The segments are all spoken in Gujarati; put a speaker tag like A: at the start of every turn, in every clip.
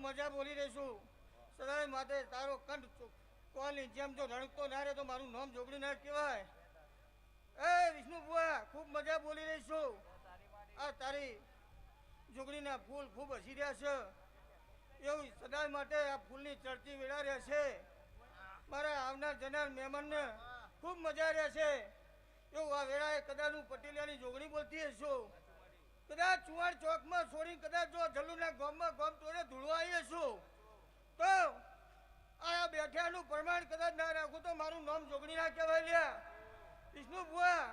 A: મજા બોલી રહીશું. સદાય માટે તારો કંઠ કોલની જેમ જો રણકતો ના રહે તો મારું નામ જોગણી ના કહેવાય. એ વિષ્ણુ બુઆ ખૂબ મજા બોલી રહીશું. આ તારી જોગણીના ફૂલ ખૂબ હસી રહ્યા છે. એવું સદાય માટે આ ફૂલની ચડતી વેળા રહેશે. મારા આવનાર જનાર મહેમાનને ખૂબ મજા રહેશે. એવું આ વેળાએ કદાચ હું પટેલિયાની જોગણી બોલતી હશો. કદાચ ચુવાડ ચોકમાં છોડી કદાચ જો જલ્લુના ગામમાં ગામ તોડે ધૂળવા આવી હશું તો આ બેઠાનું પ્રમાણ કદાચ ના રાખું તો મારું નામ જોગણી ના કહેવાય લ્યા. વિષ્ણુ બુઆ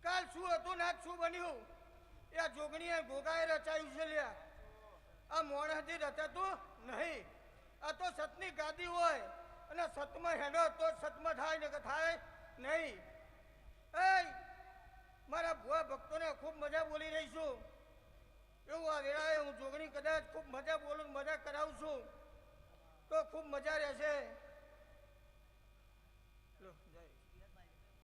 A: કાલ શું હતું ને આજ શું બન્યું એ આ જોગણીએ ગોગાએ રચાયું છે લ્યા. આ મોણસથી રચાતું નહીં. આ તો સતની ગાદી હોય અને સતમાં હેડો તો સતમાં થાય ને કે થાય નહીં. એ મારા ભુવા ભક્તોને ખૂબ મજા બોલી રહી છું. એવું આ વેળાએ હું જોગણી કદાચ ખૂબ મજા બોલું મજા કરાવું છું તો ખૂબ મજા રહેશે.